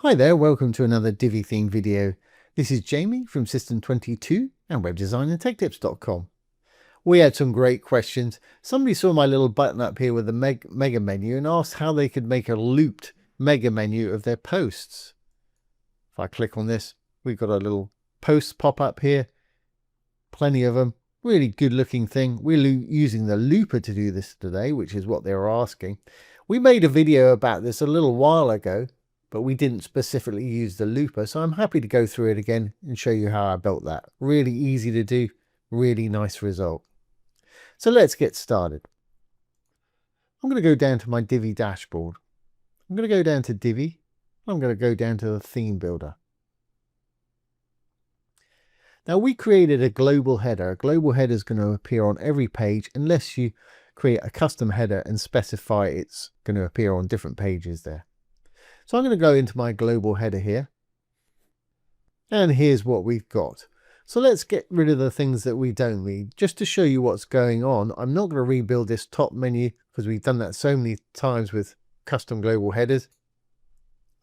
Hi there, welcome to another Divi theme video. This is Jamie from System22 and webdesignandtechtips.com. We had some great questions. Somebody saw my little button up here with the mega menu and asked how they could make a looped mega menu of their posts. If I click on this, we've got a little post pop up here. Plenty of them. Really good looking thing. We're using the looper to do this today, which is what they were asking. We made a video about this a little while ago, but we didn't specifically use the looper, so I'm happy to go through it again and show you how I built that. Really easy to do, really nice result. So let's get started. I'm going to go down to my Divi dashboard. I'm going to go down to Divi. I'm going to go down to the theme builder. Now we created a global header. A global header is going to appear on every page unless you create a custom header and specify it's going to appear on different pages there. So I'm going to go into my global header here. And here's what we've got. So let's get rid of the things that we don't need. Just to show you what's going on, I'm not going to rebuild this top menu because we've done that so many times with custom global headers.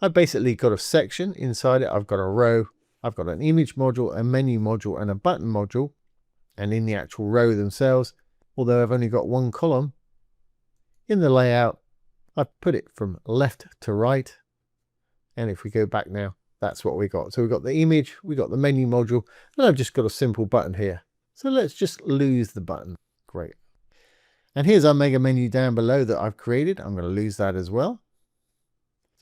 I've basically got a section inside it. I've got a row. I've got an image module, a menu module, and a button module. And in the actual row themselves, although I've only got one column, in the layout, I've put it from left to right. And if we go back now, that's what we got. So we've got the image, we've got the menu module, and I've just got a simple button here. So let's just lose the button. Great. And here's our mega menu down below that I've created. I'm going to lose that as well.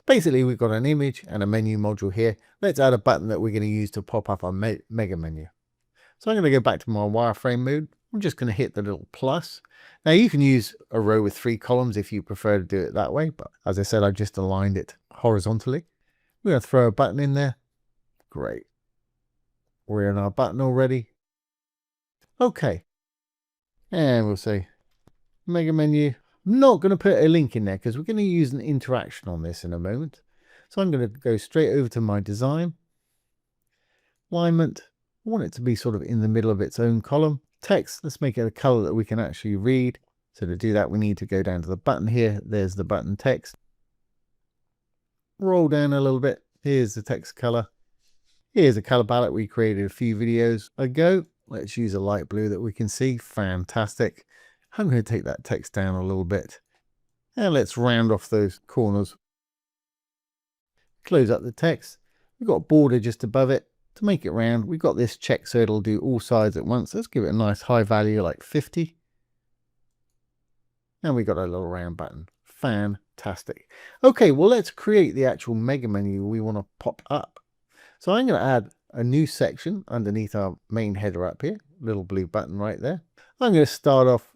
Basically, we've got an image and a menu module here. Let's add a button that we're going to use to pop up our mega menu. So I'm going to go back to my wireframe mode. I'm just going to hit the little plus. Now you can use a row with 3 columns if you prefer to do it that way. But as I said, I've just aligned it horizontally. We're going to throw a button in there. Great. We're in our button already. Okay. And we'll say mega menu. I'm not going to put a link in there because we're going to use an interaction on this in a moment. So I'm going to go straight over to my design. Alignment. I want it to be sort of in the middle of its own column. Text. Let's make it a color that we can actually read. So to do that, we need to go down to the button here. There's the button text. Roll down a little bit. Here's the text color. Here's a color palette we created a few videos ago. Let's use a light blue that we can see. Fantastic. I'm going to take that text down a little bit. And let's round off those corners. Close up the text. We've got a border just above it. To make it round, we've got this check so it'll do all sides at once. Let's give it a nice high value like 50. And we've got a little round button. Fantastic. Okay, well, let's create the actual mega menu we want to pop up. So I'm going to add a new section underneath our main header up here. Little blue button right there. I'm going to start off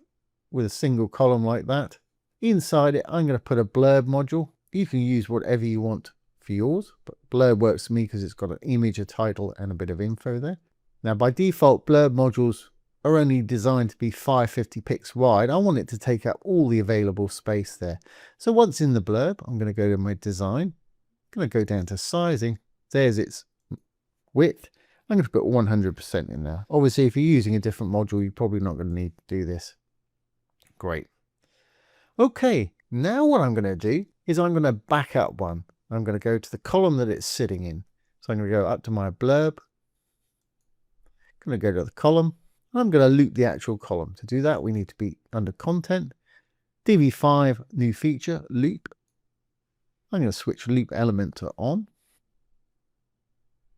with a single column like that. Inside it, I'm going to put a blurb module. You can use whatever you want for yours, but blurb works for me because it's got an image, a title, and a bit of info there. Now, by default, blurb modules are only designed to be 550 pixels wide. I want it to take up all the available space there. So once in the blurb, I'm going to go to my design. I'm going to go down to sizing. There's its width. I'm going to put 100% in there. Obviously, if you're using a different module, you're probably not going to need to do this. Great. Okay, now what I'm going to do is I'm going to back up one. I'm going to go to the column that it's sitting in. So I'm going to go up to my blurb. I'm going to go to the column. I'm going to loop the actual column. To do that, we need to be under content, Divi5, new feature, loop. I'm going to switch loop element to on.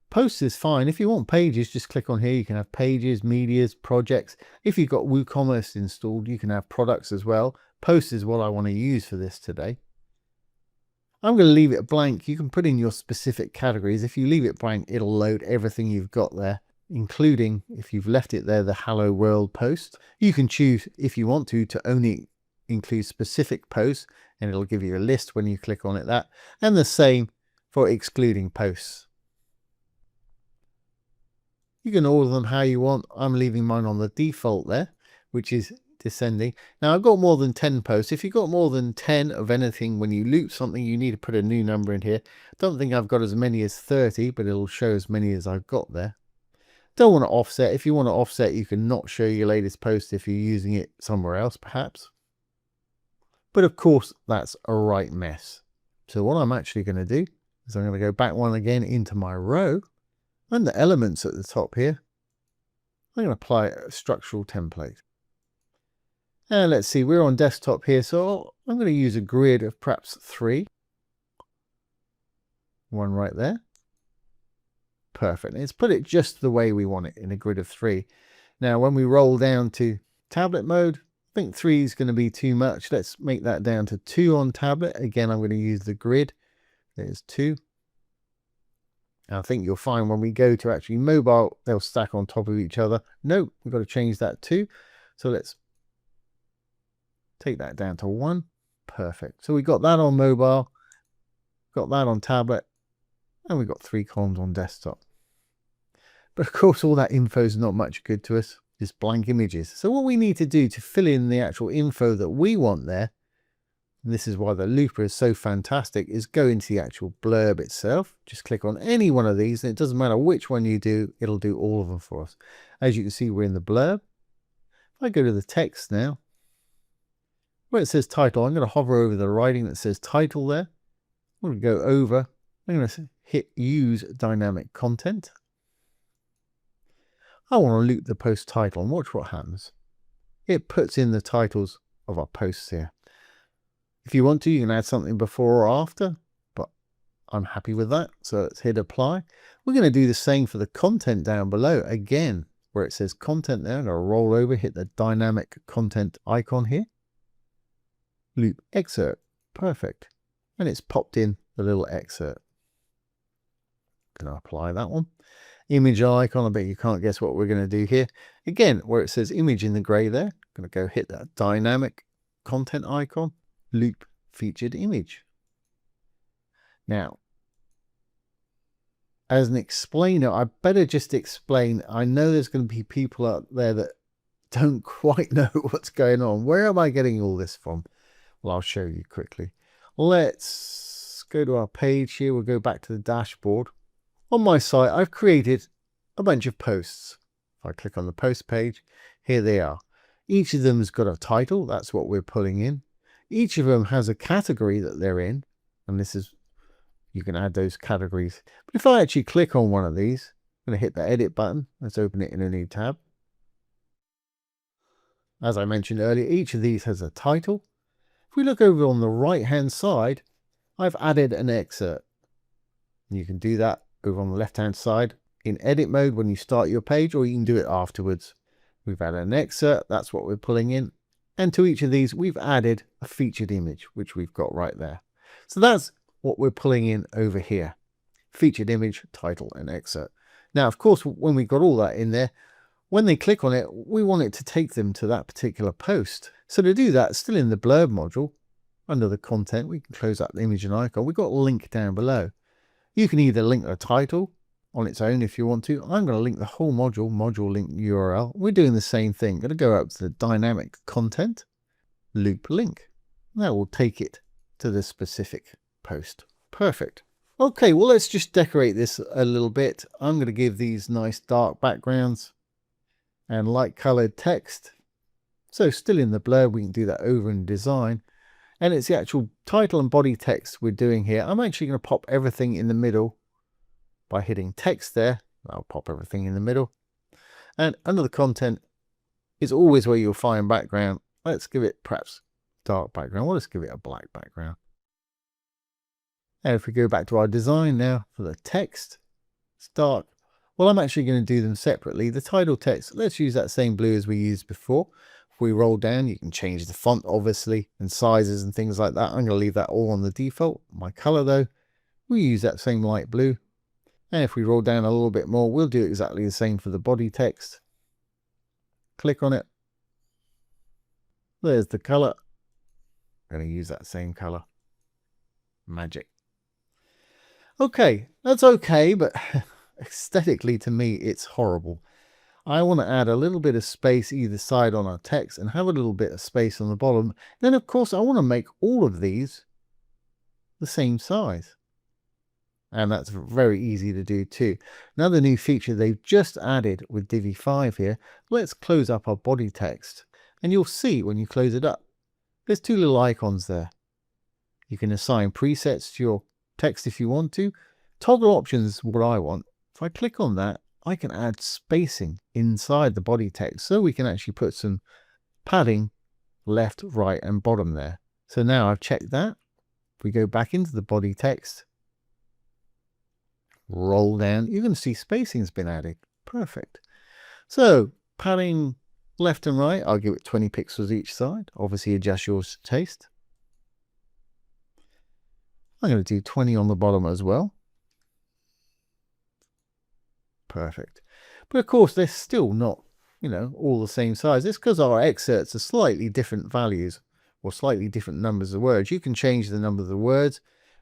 Posts is fine. If you want pages, just click on here. You can have pages, medias, projects. If you've got WooCommerce installed, you can have products as well. Posts is what I want to use for this today. I'm going to leave it blank. You can put in your specific categories. If you leave it blank, it'll load everything you've got there, including, if you've left it there, the Hello World post. You can choose, if you want to only include specific posts, and it'll give you a list when you click on it that. And the same for excluding posts. You can order them how you want. I'm leaving mine on the default there, which is descending. Now I've got more than 10 posts. If you've got more than 10 of anything, when you loop something, you need to put a new number in here. Don't think I've got as many as 30, but it'll show as many as I've got there. Don't want to offset. If you want to offset, you can not show your latest post if you're using it somewhere else, perhaps. But of course, that's a right mess. So what I'm actually going to do So I'm going to go back one again into my row. Under elements at the top here, I'm going to apply a structural template. And let's see, we're on desktop here, so I'm going to use a grid of perhaps 3. One right there. Perfect. Let's put it just the way we want it, in a grid of 3. Now, when we roll down to tablet mode, I think 3 is going to be too much. Let's make that down to 2 on tablet. Again, I'm going to use the grid. There's 2. I think you'll find when we go to actually mobile, they'll stack on top of each other. No, we've got to change that too. So let's take that down to 1. Perfect. So we got that on mobile, got that on tablet, and we've got 3 columns on desktop. But of course, all that info is not much good to us, just blank images. So what we need to do to fill in the actual info that we want there, and this is why the looper is so fantastic, is go into the actual blurb itself. Just click on any one of these, and it doesn't matter which one you do, it'll do all of them for us. As you can see, we're in the blurb. If I go to the text now, where it says title, I'm going to hover over the writing that says title there. I'm going to go over, I'm going to hit use dynamic content. I want to loop the post title, and watch what happens. It puts in the titles of our posts here. If you want to, you can add something before or after, but I'm happy with that. So let's hit apply. We're going to do the same for the content down below. Again, where it says content there, I'm going to roll over, hit the dynamic content icon here. Loop excerpt. Perfect. And it's popped in the little excerpt. Going to apply that one. Image icon, I bet you can't guess what we're going to do here. Again, where it says image in the gray there, I'm going to go hit that dynamic content icon. Loop featured image. Now, as an explainer, I better just explain. I know there's going to be people out there that don't quite know what's going on. Where am I getting all this from? Well, I'll show you quickly. Let's go to our page here. We'll go back to the dashboard. On my site, I've created a bunch of posts. If I click on the post page, here they are. Each of them has got a title. That's what we're pulling in. Each of them has a category that they're in. And this is, you can add those categories. But if I actually click on one of these, I'm going to hit the edit button. Let's open it in a new tab. As I mentioned earlier, each of these has a title. If we look over on the right hand side, I've added an excerpt. You can do that over on the left hand side in edit mode when you start your page, or you can do it afterwards. We've added an excerpt, that's what we're pulling in. And to each of these, we've added a featured image, which we've got right there. So that's what we're pulling in over here. Featured image, title, and excerpt. Now, of course, when we got all that in there, when they click on it, we want it to take them to that particular post. So to do that, still in the blurb module, under the content, we can close out the image and icon. We've got a link down below. You can either link the title on its own if you want to. I'm going to link the whole module link URL. We're doing the same thing. I'm going to go up to the dynamic content, loop link. That will take it to the specific post. Perfect. Okay, well, let's just decorate this a little bit. I'm going to give these nice dark backgrounds and light colored text. So still in the blurb, we can do that over in design. And it's the actual title and body text we're doing here. I'm actually going to pop everything in the middle by hitting text there. I'll pop everything in the middle. And under the content is always where you'll find background. Let's give it perhaps dark background. Well, let's give it a black background. And if we go back to our design now for the text, it's dark. Well, I'm actually going to do them separately. The title text, let's use that same blue as we used before. If we roll down, you can change the font, obviously, and sizes and things like that. I'm going to leave that all on the default. My color, though, we use that same light blue. And if we roll down a little bit more, we'll do exactly the same for the body text. Click on it. There's the color. I'm going to use that same color. Magic. Okay, that's okay, but aesthetically to me, it's horrible. I want to add a little bit of space either side on our text and have a little bit of space on the bottom. Then, of course, I want to make all of these the same size. And that's very easy to do too. Another new feature they've just added with Divi 5 here. Let's close up our body text. And you'll see when you close it up, there's two little icons there. You can assign presets to your text if you want to. Toggle options is what I want. If I click on that, I can add spacing inside the body text, so we can actually put some padding left, right, and bottom there. So now I've checked that. If we go back into the body text, roll down, you're going to see spacing has been added. Perfect. So padding left and right, I'll give it 20 pixels each side. Obviously adjust yours to taste. I'm going to do 20 on the bottom as well. Perfect. But of course, they're still not, all the same size. It's because our excerpts are slightly different values or slightly different numbers of words. You can change the number of the words.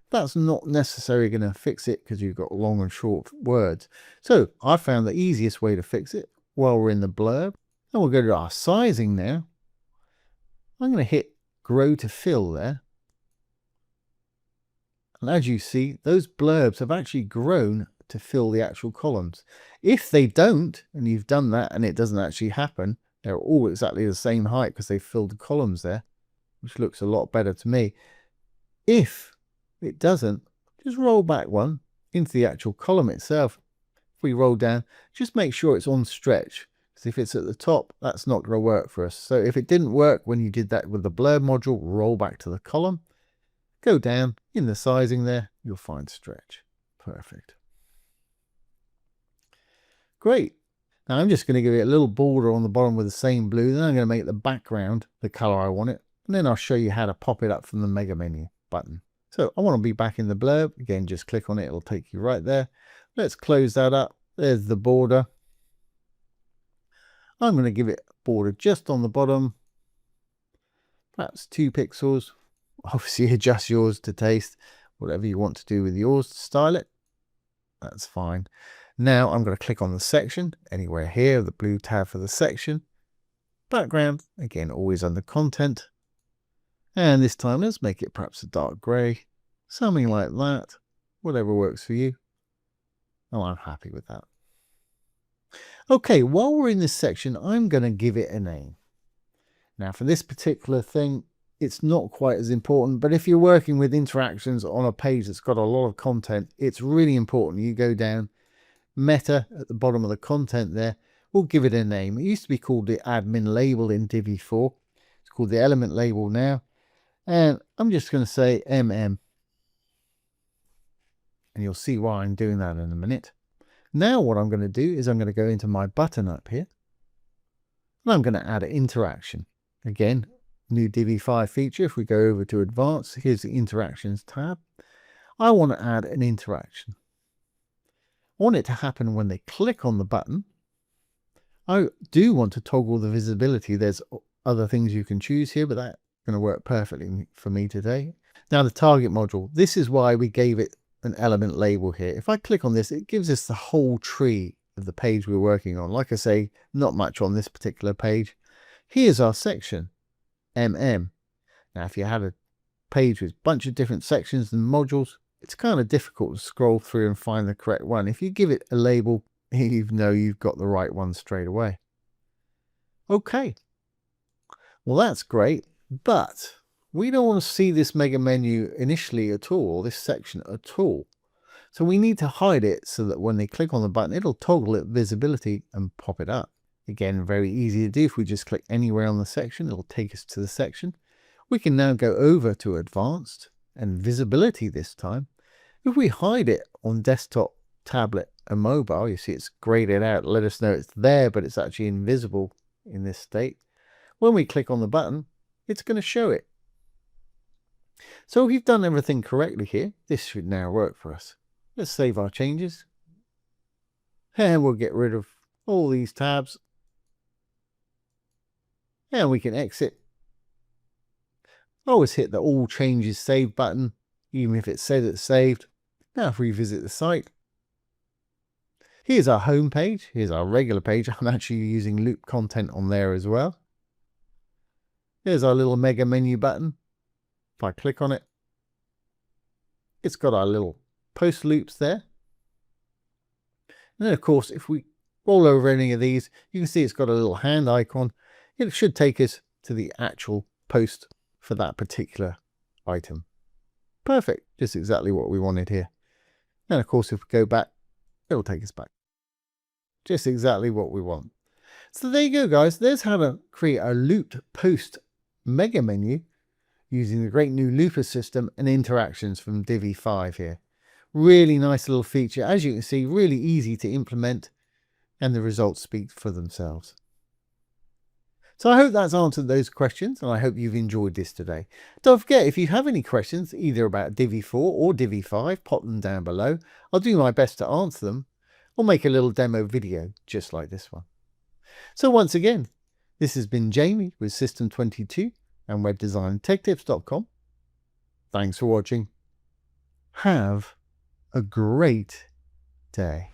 That's not necessarily going to fix it because you've got long and short words. So I found the easiest way to fix it while we're in the blurb. And we'll go to our sizing now. I'm going to hit grow to fill there. And as you see, those blurbs have actually grown to fill the actual columns. If they don't, and you've done that and it doesn't actually happen, they're all exactly the same height because they've filled the columns there, which looks a lot better to me. If it doesn't, just roll back one into the actual column itself. If we roll down, just make sure it's on stretch, because if it's at the top, that's not going to work for us. So if it didn't work when you did that with the blurb module, roll back to the column, go down in the sizing there, you'll find stretch. Perfect. Great. Now I'm just going to give it a little border on the bottom with the same blue. Then I'm going to make the background the color I want it. And then I'll show you how to pop it up from the mega menu button. So I want to be back in the blurb. Again, just click on it. It'll take you right there. Let's close that up. There's the border. I'm going to give it a border just on the bottom. Perhaps 2 pixels. Obviously adjust yours to taste. Whatever you want to do with yours to style it. That's fine. Now I'm going to click on the section, anywhere here, the blue tab for the section. Background, again, always under content. And this time, let's make it perhaps a dark grey, something like that, whatever works for you. Oh, I'm happy with that. Okay, while we're in this section, I'm going to give it a name. Now for this particular thing, it's not quite as important, but if you're working with interactions on a page that's got a lot of content, it's really important you go down. Meta at the bottom of the content there, we'll give it a name. It used to be called the admin label in Divi 4. It's called the element label now. And I'm just going to say MM. And you'll see why I'm doing that in a minute. Now what I'm going to do is I'm going to go into my button up here. And I'm going to add an interaction. Again, new Divi 5 feature. If we go over to advanced, here's the interactions tab. I want to add an interaction. I want it to happen when they click on the button. I do want to toggle the visibility. There's other things you can choose here, but that's going to work perfectly for me today. Now the target module, this is why we gave it an element label here. If I click on this, it gives us the whole tree of the page we're working on. Like I say, not much on this particular page. Here's our section, MM. Now if you had a page with a bunch of different sections and modules, it's kind of difficult to scroll through and find the correct one. If you give it a label, you know you've got the right one straight away. Okay. Well, that's great, but we don't want to see this mega menu initially at all, or this section at all. So we need to hide it so that when they click on the button, it'll toggle it visibility and pop it up. Again, very easy to do. If we just click anywhere on the section, it'll take us to the section. We can now go over to advanced and visibility this time. If we hide it on desktop, tablet and mobile, you see it's graded out, let us know it's there, but it's actually invisible in this state. When we click on the button, it's going to show it. So if we've done everything correctly here, this should now work for us. Let's save our changes. And we'll get rid of all these tabs. And we can exit. Always hit the all changes saved button, even if it says it's saved. Now if we visit the site, here's our home page. Here's our regular page. I'm actually using loop content on there as well. Here's our little mega menu button. If I click on it, it's got our little post loops there. And then of course, if we roll over any of these, you can see it's got a little hand icon. It should take us to the actual post for that particular item. Perfect, just exactly what we wanted here. And of course, if we go back, it'll take us back. Just exactly what we want. So there you go, guys. There's how to create a looped post mega menu using the great new looper system and interactions from Divi 5 here. Really nice little feature. As you can see, really easy to implement, and the results speak for themselves. So I hope that's answered those questions, and I hope you've enjoyed this today. Don't forget, if you have any questions either about Divi 4 or Divi 5, pop them down below. I'll do my best to answer them, or make a little demo video just like this one. So once again, this has been Jamie with System22 and webdesignandtechtips.com. Thanks for watching. Have a great day.